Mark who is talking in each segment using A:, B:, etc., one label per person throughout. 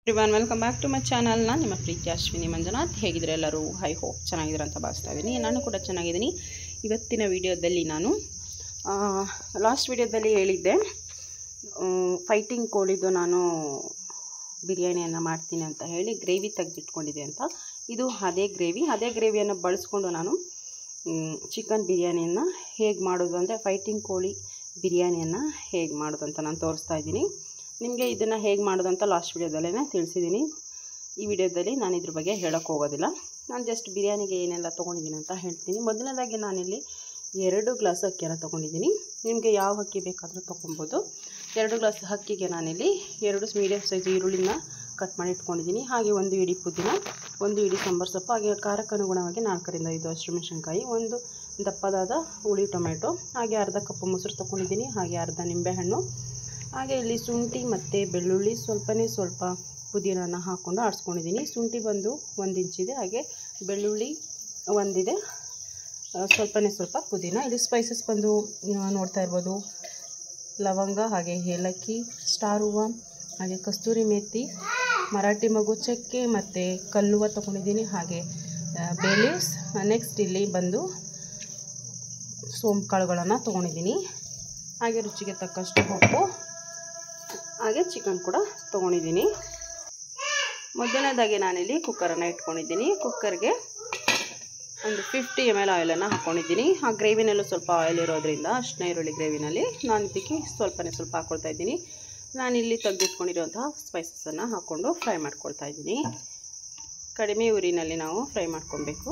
A: Everyone welcome back to my channel. ನಾನು ನಿಮ್ಮ ಪ್ರೀತಿ ಅಶ್ವಿನಿ ಮಂಜುನಾಥ್. ಹೇಗಿದ್ರೆ ಎಲ್ಲರೂ ಐ ಹೋಪ್ ಚೆನ್ನಾಗಿದ್ದೀರ ಅಂತ ಭಾವಿಸ್ತಾ ಇದ್ದೀನಿ. ನಾನು ಕೂಡ ಚೆನ್ನಾಗಿದ್ದೀನಿ. ಇವತ್ತಿನ ವಿಡಿಯೋದಲ್ಲಿ ನಾನು ಲಾಸ್ಟ್ ವಿಡಿಯೋದಲ್ಲಿ ಹೇಳಿದ್ದೆ ಫೈಟಿಂಗ್ ಕೋಳಿದು ನಾನು ಬಿರಿಯಾನಿಯನ್ನು ಮಾಡ್ತೀನಿ ಅಂತ ಹೇಳಿ ಗ್ರೇವಿ ತೆಗೆದಿಟ್ಕೊಂಡಿದ್ದೆ ಅಂತ. ಇದು ಅದೇ ಗ್ರೇವಿಯನ್ನು ಬಳಸ್ಕೊಂಡು ನಾನು ಚಿಕನ್ ಬಿರಿಯಾನಿಯನ್ನು ಹೇಗೆ ಮಾಡೋದು ಅಂದರೆ ಫೈಟಿಂಗ್ ಕೋಳಿ ಬಿರಿಯಾನಿಯನ್ನು ಹೇಗೆ ಮಾಡೋದು ಅಂತ ನಾನು ತೋರಿಸ್ತಾ ಇದ್ದೀನಿ. ನಿಮಗೆ ಇದನ್ನು ಹೇಗೆ ಮಾಡೋದು ಅಂತ ಲಾಸ್ಟ್ ವಿಡಿಯೋದಲ್ಲೇ ತಿಳಿಸಿದ್ದೀನಿ. ಈ ವಿಡಿಯೋದಲ್ಲಿ ನಾನು ಇದ್ರ ಬಗ್ಗೆ ಹೇಳೋಕ್ಕೆ ಹೋಗೋದಿಲ್ಲ. ನಾನು ಜಸ್ಟ್ ಬಿರಿಯಾನಿಗೆ ಏನೆಲ್ಲ ತೊಗೊಂಡಿದ್ದೀನಿ ಅಂತ ಹೇಳ್ತೀನಿ. ಮೊದಲನೇದಾಗಿ ನಾನಿಲ್ಲಿ 2 ಗ್ಲಾಸ್ ಅಕ್ಕಿಯನ್ನು ತೊಗೊಂಡಿದ್ದೀನಿ. ನಿಮಗೆ ಯಾವ ಅಕ್ಕಿ ಬೇಕಾದರೂ ತೊಗೊಬೋದು. 2 ಗ್ಲಾಸ್ ಅಕ್ಕಿಗೆ ನಾನಿಲ್ಲಿ 2 ಮೀಡಿಯಮ್ ಸೈಜ್ ಈರುಳ್ಳಿನ ಕಟ್ ಮಾಡಿ ಇಟ್ಕೊಂಡಿದ್ದೀನಿ. ಹಾಗೆ 1 ಇಡಿ ಪುದೀನ, 1 ಇಡಿ ಸಾಂಬಾರು ಸೊಪ್ಪು, ಹಾಗೆ ಖಾರಕ್ಕೆ ಅನುಗುಣವಾಗಿ 4 ರಿಂದ 5 ಹಸಿಮೆಣಸಿನಕಾಯಿ, 1 ದಪ್ಪದಾದ ಹುಳಿ ಟೊಮೆಟೊ, ಹಾಗೆ ಅರ್ಧ ಕಪ್ ಮೊಸರು ತೊಗೊಂಡಿದ್ದೀನಿ, ಹಾಗೆ ಅರ್ಧ ನಿಂಬೆಹಣ್ಣು, ಹಾಗೆ ಇಲ್ಲಿ ಶುಂಠಿ ಮತ್ತು ಬೆಳ್ಳುಳ್ಳಿ ಸ್ವಲ್ಪ ಪುದೀನನ ಹಾಕ್ಕೊಂಡು ಆಡಿಸ್ಕೊಂಡಿದ್ದೀನಿ. ಶುಂಠಿ ಬಂದು 1 ಇಂಚಿದೆ, ಹಾಗೆ ಬೆಳ್ಳುಳ್ಳಿ 1 ಇದೆ, ಸ್ವಲ್ಪ ಪುದೀನ. ಇಲ್ಲಿ ಸ್ಪೈಸಸ್ ಬಂದು ನೋಡ್ತಾ ಇರ್ಬೋದು, ಲವಂಗ, ಹಾಗೆ ಏಲಕ್ಕಿ, ಸ್ಟಾರ್ ಹೂವು, ಹಾಗೆ ಕಸ್ತೂರಿ ಮೇಥಿ, ಮರಾಠಿ ಮಗು ಚಕ್ಕೆ ಮತ್ತು ಕಲ್ಲುವ ತೊಗೊಂಡಿದ್ದೀನಿ, ಹಾಗೆ ಬೇ ಲೀವ್ಸ್. ನೆಕ್ಸ್ಟ್ ಇಲ್ಲಿ ಬಂದು ಸೋಂಪು ಕಾಳುಗಳನ್ನು ತೊಗೊಂಡಿದ್ದೀನಿ, ಹಾಗೆ ರುಚಿಗೆ ತಕ್ಕಷ್ಟು ಉಪ್ಪು, ಹಾಗೆ ಚಿಕನ್ ಕೂಡ ತೊಗೊಂಡಿದ್ದೀನಿ. ಮೊದಲನೇದಾಗಿ ನಾನಿಲ್ಲಿ ಕುಕ್ಕರನ್ನು ಇಟ್ಕೊಂಡಿದ್ದೀನಿ. ಕುಕ್ಕರ್ಗೆ ಒಂದು 50 ml ಆಯಿಲನ್ನು ಹಾಕ್ಕೊಂಡಿದ್ದೀನಿ. ಆ ಗ್ರೇವಿನಲ್ಲೂ ಸ್ವಲ್ಪ ಆಯಿಲ್ ಇರೋದ್ರಿಂದ ಅರಿಶಿನ ಈರುಳ್ಳಿ ಗ್ರೇವಿನಲ್ಲಿ ನಾನು ಇದಕ್ಕೆ ಸ್ವಲ್ಪ ಹಾಕ್ಕೊಳ್ತಾ ಇದ್ದೀನಿ. ನಾನಿಲ್ಲಿ ತೆಗೆದಿಟ್ಕೊಂಡಿರುವಂತಹ ಸ್ಪೈಸಸನ್ನು ಹಾಕ್ಕೊಂಡು ಫ್ರೈ ಮಾಡ್ಕೊಳ್ತಾ ಇದ್ದೀನಿ. ಕಡಿಮೆ ಉರಿನಲ್ಲಿ ನಾವು ಫ್ರೈ ಮಾಡ್ಕೊಬೇಕು.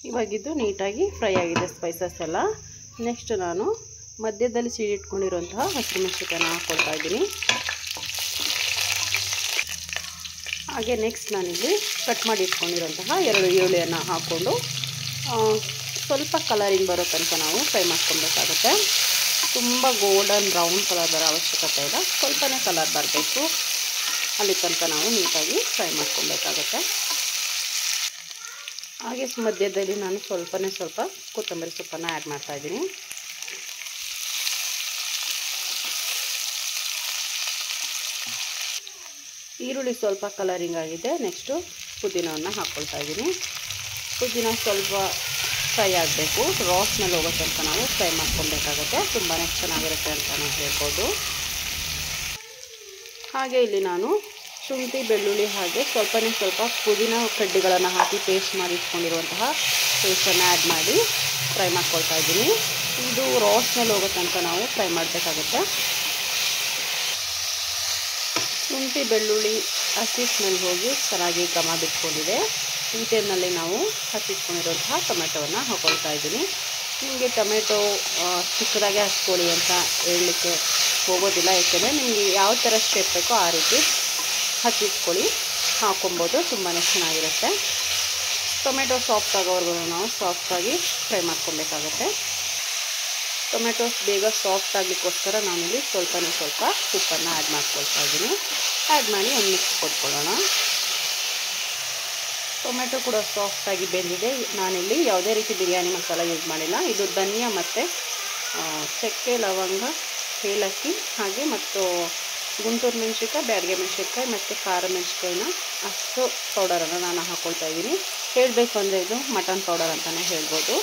A: ಇವಾಗಿದ್ದು ನೀಟಾಗಿ ಫ್ರೈ ಆಗಿದೆ ಸ್ಪೈಸಸ್ ಎಲ್ಲ. ನೆಕ್ಸ್ಟ್ ನಾನು ಮಧ್ಯದಲ್ಲಿ ಸೀಡಿಟ್ಕೊಂಡಿರುವಂತಹ ಹಸಿಮೆಣಸಿನಕಾಯಿನ ಹಾಕ್ಕೊಳ್ತಾ ಇದ್ದೀನಿ. ಹಾಗೆ ನೆಕ್ಸ್ಟ್ ನಾನಿಲ್ಲಿ ಕಟ್ ಮಾಡಿ ಇಟ್ಕೊಂಡಿರುವಂತಹ 2 ಈರುಳ್ಳಿಯನ್ನು ಹಾಕ್ಕೊಂಡು ಸ್ವಲ್ಪ ಕಲರಿಂಗ್ ಬರೋ ತನಕ ನಾವು ಫ್ರೈ ಮಾಡ್ಕೊಬೇಕಾಗುತ್ತೆ. ತುಂಬ ಗೋಲ್ಡನ್ ಬ್ರೌನ್ ಕಲರ್ ಬರೋ ಅವಶ್ಯಕತೆ ಇಲ್ಲ, ಸ್ವಲ್ಪನೇ ಕಲರ್ ಬರಬೇಕು, ಅಲ್ಲಿ ತನಕ ನಾವು ನೀಟಾಗಿ ಫ್ರೈ ಮಾಡ್ಕೊಬೇಕಾಗುತ್ತೆ. ಹಾಗೆ ಮಧ್ಯದಲ್ಲಿ ನಾನು ಸ್ವಲ್ಪ ಕೊತ್ತಂಬರಿ ಸೊಪ್ಪನ್ನು ಆ್ಯಡ್ ಮಾಡ್ತಾ ಇದ್ದೀನಿ. ಈರುಳ್ಳಿ ಸ್ವಲ್ಪ ಕಲರಿಂಗ್ ಆಗಿದೆ. ನೆಕ್ಸ್ಟು ಪುದೀನವನ್ನು ಹಾಕ್ಕೊಳ್ತಾ ಇದ್ದೀನಿ. ಪುದೀನ ಸ್ವಲ್ಪ ಫ್ರೈ ಆಗಬೇಕು, ರಾ ಸ್ಮೆಲ್ ಹೋಗೋ ತನಕ ನಾವು ಫ್ರೈ ಮಾಡ್ಕೊಬೇಕಾಗುತ್ತೆ. ತುಂಬಾ ಚೆನ್ನಾಗಿರುತ್ತೆ ಅಂತ ನಾವು ಹೇಳ್ಬೋದು. ಹಾಗೆ ಇಲ್ಲಿ ನಾನು ಶುಂಠಿ ಬೆಳ್ಳುಳ್ಳಿ ಹಾಗೆ ಸ್ವಲ್ಪ ಪುದೀನ ಕಡ್ಡಿಗಳನ್ನು ಹಾಕಿ ಪೇಸ್ಟ್ ಮಾಡಿ ಇಟ್ಕೊಂಡಿರುವಂತಹ ಪೇಸ್ಟನ್ನು ಆ್ಯಡ್ ಮಾಡಿ ಫ್ರೈ ಮಾಡ್ಕೊಳ್ತಾ ಇದ್ದೀನಿ. ಇದು ರಾ ಸ್ಮೆಲ್ ಹೋಗೋ ತನಕ ನಾವು ಫ್ರೈ ಮಾಡಬೇಕಾಗುತ್ತೆ. ಶುಂಠಿ ಬೆಳ್ಳುಳ್ಳಿ ಹಸಿ ಸ್ಮೆಲ್ ಹೋಗಿ ಚೆನ್ನಾಗಿ ಘಮ ಬಿಟ್ಕೊಂಡಿದೆ. ಈ ಟೈಮ್ನಲ್ಲಿ ನಾವು ಹಚ್ಚಿಟ್ಕೊಂಡಿರುವಂತಹ ಟೊಮೆಟೊವನ್ನು ಹಾಕ್ಕೊಳ್ತಾ ಇದ್ದೀನಿ. ನಿಮಗೆ ಟೊಮೆಟೊ ಚಿಕ್ಕದಾಗೆ ಹಚ್ಕೊಳ್ಳಿ ಅಂತ ಹೇಳಲಿಕ್ಕೆ ಹೋಗೋದಿಲ್ಲ, ಯಾಕೆಂದರೆ ನಿಮಗೆ ಯಾವ ಥರ ಶೇಪ್ ಬೇಕೋ ಆ ರೀತಿ ಹಚ್ಚಿಟ್ಕೊಳ್ಳಿ, ಹಾಕ್ಕೊಬೋದು, ತುಂಬಾ ಚೆನ್ನಾಗಿರುತ್ತೆ. ಟೊಮೆಟೊ ಸಾಫ್ಟ್ ಆಗೋವರೆಗೂ ನಾವು ಸಾಫ್ಟಾಗಿ ಫ್ರೈ ಮಾಡ್ಕೊಬೇಕಾಗತ್ತೆ. ಟೊಮೆಟೊಸ್ ಬೇಗ ಸಾಫ್ಟ್ ಆಗಲಿಕ್ಕೋಸ್ಕರ ನಾನಿಲ್ಲಿ ಸ್ವಲ್ಪ ಉಪ್ಪನ್ನು ಆ್ಯಡ್ ಮಾಡ್ಕೊಳ್ತಾ ಇದ್ದೀನಿ. ಆ್ಯಡ್ ಮಾಡಿ ಒಂದು ಮಿಕ್ಸ್ ಕೊಟ್ಕೊಳ್ಳೋಣ. ಟೊಮೆಟೊ ಕೂಡ ಸಾಫ್ಟಾಗಿ ಬೆಂದಿದೆ. ನಾನಿಲ್ಲಿ ಯಾವುದೇ ರೀತಿ ಬಿರಿಯಾನಿ ಮಸಾಲ ಯೂಸ್ ಮಾಡಿಲ್ಲ. ಇದು ಧನಿಯಾ ಮತ್ತು ಚಕ್ಕೆ, ಲವಂಗ, ಏಲಕ್ಕಿ, ಹಾಗೆ ಮತ್ತು ಗುಂಟೂರು ಮೆಣಸಿನ್ಕಾಯಿ, ಬ್ಯಾಡಗೆ ಮೆಣಸಿನ್ಕಾಯಿ ಮತ್ತು ಖಾರ ಮೆಣಸಿನ್ಕಾಯಿನ ಅಷ್ಟು ಪೌಡರನ್ನು ನಾನು ಹಾಕ್ಕೊಳ್ತಾ ಇದ್ದೀನಿ. ಹೇಳಬೇಕು ಅಂದರೆ ಇದು ಮಟನ್ ಪೌಡರ್ ಅಂತಲೇ ಹೇಳ್ಬೋದು.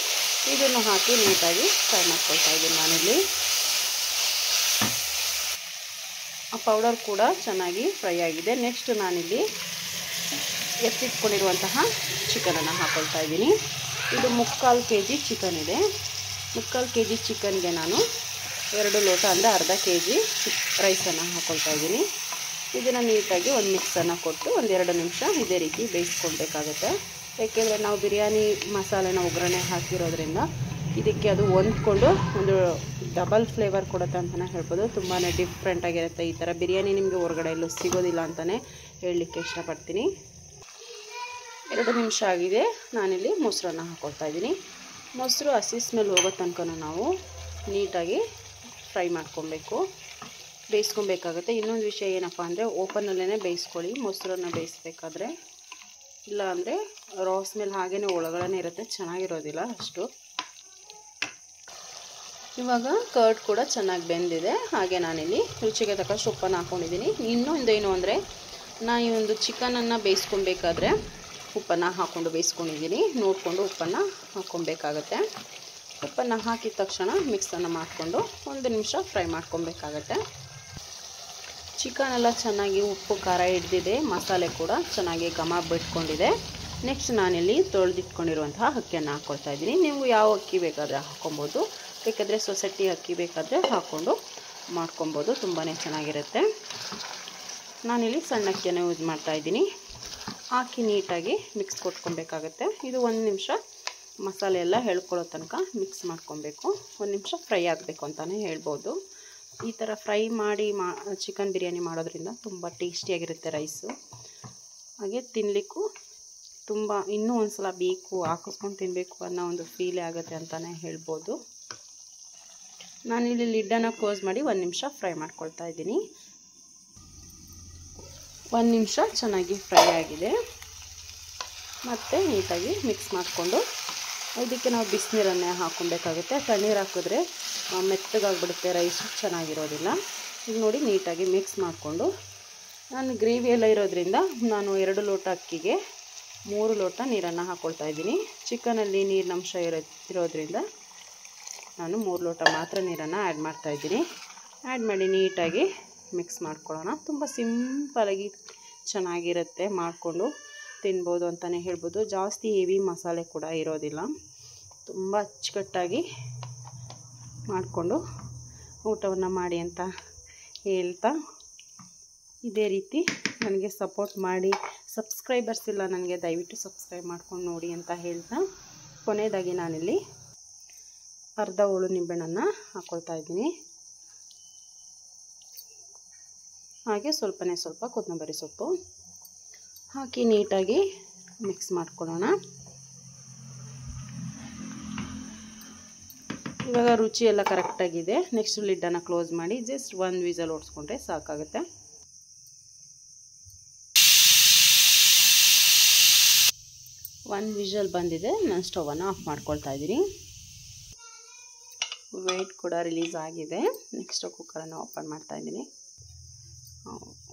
A: ಇದನ್ನು ಹಾಕಿ ನೀಟಾಗಿ ಫ್ರೈ ಮಾಡ್ಕೊಳ್ತಾ ಇದ್ದೀನಿ. ನಾನಿಲ್ಲಿ ಆ ಪೌಡರ್ ಕೂಡ ಚೆನ್ನಾಗಿ ಫ್ರೈ ಆಗಿದೆ. ನೆಕ್ಸ್ಟ್ ನಾನಿಲ್ಲಿ ಎತ್ತಿಟ್ಕೊಂಡಿರುವಂತಹ ಚಿಕನನ್ನು ಹಾಕ್ಕೊಳ್ತಾ ಇದ್ದೀನಿ. ಇದು 3/4 kg ಚಿಕನ್ ಇದೆ. 3/4 kg ಚಿಕನ್ಗೆ ನಾನು 2 ಲೋಟ ಅಂದರೆ ಅರ್ಧ kg ರೈಸನ್ನು ಹಾಕ್ಕೊಳ್ತಾ ಇದ್ದೀನಿ. ಇದನ್ನು ನೀಟಾಗಿ ಒಂದು ಮಿಕ್ಸನ್ನು ಕೊಟ್ಟು 1-2 ನಿಮಿಷ ಇದೇ ರೀತಿ ಬೇಯಿಸ್ಕೊಳ್ಬೇಕಾಗುತ್ತೆ. ಏಕೆಂದರೆ ನಾವು ಬಿರಿಯಾನಿ ಮಸಾಲೆನ ಒಗ್ಗರಣೆ ಹಾಕಿರೋದ್ರಿಂದ ಇದಕ್ಕೆ ಅದು ಹೊಂದ್ಕೊಂಡು ಒಂದು ಡಬಲ್ ಫ್ಲೇವರ್ ಕೊಡುತ್ತೆ ಅಂತಲೇ ಹೇಳ್ಬೋದು. ತುಂಬಾ ಡಿಫ್ರೆಂಟಾಗಿರುತ್ತೆ. ಈ ಥರ ಬಿರಿಯಾನಿ ನಿಮಗೆ ಹೊರಗಡೆ ಎಲ್ಲೂ ಸಿಗೋದಿಲ್ಲ ಅಂತಲೇ ಹೇಳಲಿಕ್ಕೆ ಇಷ್ಟಪಡ್ತೀನಿ. 2 ನಿಮಿಷ ಆಗಿದೆ. ನಾನಿಲ್ಲಿ ಮೊಸರನ್ನು ಹಾಕ್ಕೊಳ್ತಾ ಇದ್ದೀನಿ. ಮೊಸರು ಹಸಿ ಸ್ಮೆಲ್ ಹೋಗೋ ತನಕ ನಾವು ನೀಟಾಗಿ ಫ್ರೈ ಮಾಡ್ಕೊಬೇಕು, ಬೇಯಿಸ್ಕೊಬೇಕಾಗುತ್ತೆ. ಇನ್ನೊಂದು ವಿಷಯ ಏನಪ್ಪ ಅಂದರೆ ಓಪನಲ್ಲೇ ಬೇಯಿಸ್ಕೊಳ್ಳಿ ಮೊಸರನ್ನು ಬೇಯಿಸ್ಬೇಕಾದ್ರೆ, ಇಲ್ಲ ಅಂದರೆ ರಾ ಸ್ಮೆಲ್ ಹಾಗೇ ಒಳಗಡೆ ಇರುತ್ತೆ, ಚೆನ್ನಾಗಿರೋದಿಲ್ಲ ಅಷ್ಟು. ಇವಾಗ ಕರ್ಡ್ ಕೂಡ ಚೆನ್ನಾಗಿ ಬೆಂದಿದೆ. ಹಾಗೆ ನಾನಿಲ್ಲಿ ರುಚಿಗೆ ತಕ್ಕಷ್ಟು ಉಪ್ಪನ್ನು ಹಾಕ್ಕೊಂಡಿದ್ದೀನಿ. ಇನ್ನೊಂದೇನು ಅಂದರೆ ನಾನು ಈ ಒಂದು ಚಿಕನನ್ನು ಬೇಯಿಸ್ಕೊಬೇಕಾದ್ರೆ ಉಪ್ಪನ್ನು ಹಾಕ್ಕೊಂಡು ಬೇಯಿಸ್ಕೊಂಡಿದ್ದೀನಿ. ನೋಡಿಕೊಂಡು ಉಪ್ಪನ್ನು ಹಾಕ್ಕೊಬೇಕಾಗತ್ತೆ. ಉಪ್ಪನ್ನು ಹಾಕಿದ ತಕ್ಷಣ ಮಿಕ್ಸನ್ನು ಮಾಡಿಕೊಂಡು 1 ನಿಮಿಷ ಫ್ರೈ ಮಾಡ್ಕೊಬೇಕಾಗತ್ತೆ. ಚಿಕನ್ ಎಲ್ಲ ಚೆನ್ನಾಗಿ ಉಪ್ಪು ಖಾರ ಹಿಡಿದಿದೆ, ಮಸಾಲೆ ಕೂಡ ಚೆನ್ನಾಗಿ ಘಮ ಬಿಟ್ಕೊಂಡಿದೆ. ನೆಕ್ಸ್ಟ್ ನಾನಿಲ್ಲಿ ತೊಳೆದಿಟ್ಕೊಂಡಿರುವಂತಹ ಅಕ್ಕಿಯನ್ನು ಹಾಕ್ಕೊಳ್ತಾ ಇದ್ದೀನಿ. ನೀವು ಯಾವ ಅಕ್ಕಿ ಬೇಕಾದರೆ ಹಾಕ್ಕೊಬೋದು, ಬೇಕಾದರೆ ಸೊಸೈಟಿ ಅಕ್ಕಿ ಬೇಕಾದರೆ ಹಾಕ್ಕೊಂಡು ಮಾಡ್ಕೊಬೋದು, ತುಂಬಾ ಚೆನ್ನಾಗಿರುತ್ತೆ. ನಾನಿಲ್ಲಿ ಸಣ್ಣ ಅಕ್ಕಿಯನ್ನು ಯೂಸ್ ಮಾಡ್ತಾಯಿದ್ದೀನಿ. ಹಾಕಿ ನೀಟಾಗಿ ಮಿಕ್ಸ್ ಕೊಟ್ಕೊಬೇಕಾಗತ್ತೆ. ಇದು 1 ನಿಮಿಷ ಮಸಾಲೆ ಎಲ್ಲ ಹೇಳ್ಕೊಳ್ಳೋ ತನಕ ಮಿಕ್ಸ್ ಮಾಡ್ಕೊಬೇಕು. 1 ನಿಮಿಷ ಫ್ರೈ ಆಗಬೇಕು ಅಂತಲೇ ಹೇಳ್ಬೋದು. ಈ ಥರ ಫ್ರೈ ಮಾಡಿ ಚಿಕನ್ ಬಿರಿಯಾನಿ ಮಾಡೋದ್ರಿಂದ ತುಂಬ ಟೇಸ್ಟಿಯಾಗಿರುತ್ತೆ ರೈಸು. ಹಾಗೆ ತಿನ್ನಲಿಕ್ಕೂ ತುಂಬ ಇನ್ನೂ ಒಂದು ಸಲ ಬೇಕು, ಹಾಕಿಸ್ಕೊಂಡು ತಿನ್ನಬೇಕು ಅನ್ನೋ ಒಂದು ಫೀಲೇ ಆಗುತ್ತೆ ಅಂತಲೇ ಹೇಳ್ಬೋದು. ನಾನಿಲ್ಲಿ ಲಿಡ್ಡನ್ನು ಕ್ಲೋಸ್ ಮಾಡಿ 1 ನಿಮಿಷ ಫ್ರೈ ಮಾಡ್ಕೊಳ್ತಾ ಇದ್ದೀನಿ. 1 ನಿಮಿಷ ಚೆನ್ನಾಗಿ ಫ್ರೈ ಆಗಿದೆ. ಮತ್ತು ನೀಟಾಗಿ ಮಿಕ್ಸ್ ಮಾಡಿಕೊಂಡು ಇದಕ್ಕೆ ನಾವು ಬಿಸಿನೀರನ್ನೇ ಹಾಕ್ಕೊಬೇಕಾಗುತ್ತೆ. ತಣ್ಣೀರು ಹಾಕಿದ್ರೆ ಮೆತ್ತಗಾಗ್ಬಿಡುತ್ತೆ, ರೈಸು ಚೆನ್ನಾಗಿರೋದಿಲ್ಲ. ಈಗ ನೋಡಿ ನೀಟಾಗಿ ಮಿಕ್ಸ್ ಮಾಡಿಕೊಂಡು, ನಾನು ಗ್ರೇವಿ ಎಲ್ಲ ಇರೋದ್ರಿಂದ ನಾನು 2 ಲೋಟ ಅಕ್ಕಿಗೆ 3 ಲೋಟ ನೀರನ್ನು ಹಾಕ್ಕೊಳ್ತಾ ಇದ್ದೀನಿ. ಚಿಕನಲ್ಲಿ ನೀರಿನಂಶ ಇರೋದ್ರಿಂದ ನಾನು 3 ಲೋಟ ಮಾತ್ರ ನೀರನ್ನು ಆ್ಯಡ್ ಮಾಡ್ತಾಯಿದ್ದೀನಿ. ಆ್ಯಡ್ ಮಾಡಿ ನೀಟಾಗಿ ಮಿಕ್ಸ್ ಮಾಡ್ಕೊಳ್ಳೋಣ. ತುಂಬ ಸಿಂಪಲಾಗಿ ಚೆನ್ನಾಗಿರುತ್ತೆ, ಮಾಡಿಕೊಂಡು ತಿನ್ಬೋದು ಅಂತಲೇ ಹೇಳ್ಬೋದು. ಜಾಸ್ತಿ ಹೆವಿ ಮಸಾಲೆ ಕೂಡ ಇರೋದಿಲ್ಲ. ತುಂಬ ಅಚ್ಚುಕಟ್ಟಾಗಿ ಮಾಡಿಕೊಂಡು ಊಟವನ್ನು ಮಾಡಿ ಅಂತ ಹೇಳ್ತಾ, ಇದೇ ರೀತಿ ನನಗೆ ಸಪೋರ್ಟ್ ಮಾಡಿ. ಸಬ್ಸ್ಕ್ರೈಬರ್ಸ್ ಇಲ್ಲ ನನಗೆ, ದಯವಿಟ್ಟು ಸಬ್ಸ್ಕ್ರೈಬ್ ಮಾಡ್ಕೊಂಡು ನೋಡಿ ಅಂತ ಹೇಳ್ತಾ, ಕೊನೆಯದಾಗಿ ನಾನಿಲ್ಲಿ ಅರ್ಧ ಹೋಳು ನಿಂಬೆಹಣ್ಣನ್ನು ಹಾಕ್ಕೊಳ್ತಾ ಇದ್ದೀನಿ. ಹಾಗೆ ಸ್ವಲ್ಪ ಕೊತ್ತಂಬರಿ ಸೊಪ್ಪು ಹಾಕಿ ನೀಟಾಗಿ ಮಿಕ್ಸ್ ಮಾಡ್ಕೊಳ್ಳೋಣ. ಇವಾಗ ರುಚಿ ಎಲ್ಲ ಕರೆಕ್ಟಾಗಿದೆ. ನೆಕ್ಸ್ಟ್ ಲಿಡ್ಡನ್ನು ಕ್ಲೋಸ್ ಮಾಡಿ ಜಸ್ಟ್ 1 ವಿಸಲ್ ಓಡಿಸ್ಕೊಂಡ್ರೆ ಸಾಕಾಗುತ್ತೆ. ಒಂದು ವಿಸಲ್ ಬಂದಿದೆ. ನಾನು ಸ್ಟವನ್ನು ಆಫ್ ಮಾಡ್ಕೊಳ್ತಾ ಇದ್ದೀನಿ. ವೇಟ್ ಕೂಡ ರಿಲೀಸ್ ಆಗಿದೆ. ನೆಕ್ಸ್ಟ್ ಕುಕ್ಕರನ್ನು ಓಪನ್ ಮಾಡ್ತಾ ಇದ್ದೀನಿ.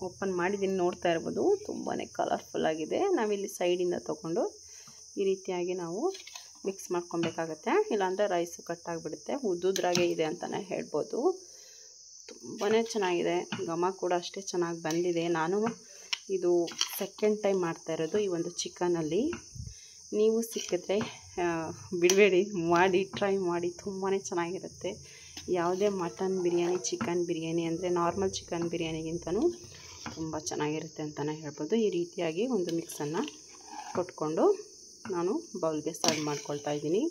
A: ಓಪನ್ ಮಾಡಿದ್ದೀನಿ, ನೋಡ್ತಾ ಇರ್ಬೋದು. ತುಂಬಾ ಕಲರ್ಫುಲ್ ಆಗಿದೆ. ನಾವಿಲ್ಲಿ ಸೈಡಿಂದ ತೊಗೊಂಡು ಈ ರೀತಿಯಾಗಿ ನಾವು ಮಿಕ್ಸ್ ಮಾಡ್ಕೊಬೇಕಾಗತ್ತೆ, ಇಲ್ಲಾಂದರೆ ರೈಸು ಕಟ್ಟಾಗಿಬಿಡುತ್ತೆ. ಉದ್ದುದ್ರಾಗೆ ಇದೆ ಅಂತಲೇ ಹೇಳ್ಬೋದು. ತುಂಬಾ ಚೆನ್ನಾಗಿದೆ. ಘಮ ಕೂಡ ಅಷ್ಟೇ ಚೆನ್ನಾಗಿ ಬಂದಿದೆ. ನಾನು ಇದು ಸೆಕೆಂಡ್ ಟೈಮ್ ಮಾಡ್ತಾ ಇರೋದು ಈ ಒಂದು ಚಿಕನಲ್ಲಿ. ನೀವು ಸಿಕ್ಕಿದ್ರೆ ಬಿಡಬೇಡಿ, ಮಾಡಿ ಟ್ರೈ ಮಾಡಿ, ತುಂಬಾ ಚೆನ್ನಾಗಿರುತ್ತೆ. ಯಾವುದೇ ಮಟನ್ ಬಿರಿಯಾನಿ, ಚಿಕನ್ ಬಿರಿಯಾನಿ ಅಂದರೆ ನಾರ್ಮಲ್ ಚಿಕನ್ ಬಿರಿಯಾನಿಗಿಂತನೂ ತುಂಬ ಚೆನ್ನಾಗಿರುತ್ತೆ ಅಂತಲೇ ಹೇಳ್ಬೋದು. ಈ ರೀತಿಯಾಗಿ ಒಂದು ಮಿಕ್ಸನ್ನು ಕೊಟ್ಕೊಂಡು ನಾನು ಬೌಲ್ಗೆ ಸರ್ವ್ ಮಾಡ್ಕೊಳ್ತಾ ಇದ್ದೀನಿ.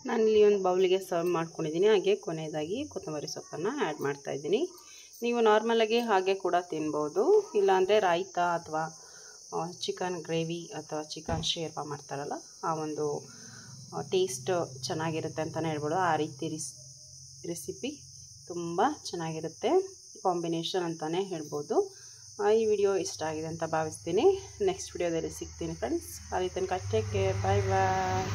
A: ನಾನಿಲ್ಲಿ ಒಂದು ಬೌಲಿಗೆ ಸರ್ವ್ ಮಾಡ್ಕೊಂಡಿದ್ದೀನಿ. ಹಾಗೆ ಕೊನೆಯದಾಗಿ ಕೊತ್ತಂಬರಿ ಸೊಪ್ಪನ್ನು ಆ್ಯಡ್ ಮಾಡ್ತಾಯಿದ್ದೀನಿ. ನೀವು ನಾರ್ಮಲಾಗಿ ಹಾಗೆ ಕೂಡ ತಿನ್ಬೋದು, ಇಲ್ಲಾಂದರೆ ರಾಯ್ತಾ ಅಥವಾ ಚಿಕನ್ ಗ್ರೇವಿ ಅಥವಾ ಚಿಕನ್ ಶೇರ್ವಾ ಮಾಡ್ತಾರಲ್ಲ, ಆ ಒಂದು ಟೇಸ್ಟ್ ಚೆನ್ನಾಗಿರುತ್ತೆ ಅಂತಲೇ ಹೇಳ್ಬೋದು. ಆ ರೀತಿ ರೆಸಿಪಿ ತುಂಬ ಚೆನ್ನಾಗಿರುತ್ತೆ, ಕಾಂಬಿನೇಷನ್ ಅಂತಲೇ ಹೇಳ್ಬೋದು. ಈ ವಿಡಿಯೋ ಇಷ್ಟ ಆಗಿದೆ ಅಂತ ಭಾವಿಸ್ತೀನಿ. ನೆಕ್ಸ್ಟ್ ವಿಡಿಯೋದಲ್ಲಿ ಸಿಗ್ತೀನಿ ಫ್ರೆಂಡ್ಸ್. ಅಲ್ಲಿ ತನಕ ಟೇಕ್ ಕೇರ್, ಬಾಯ್ ಬಾಯ್.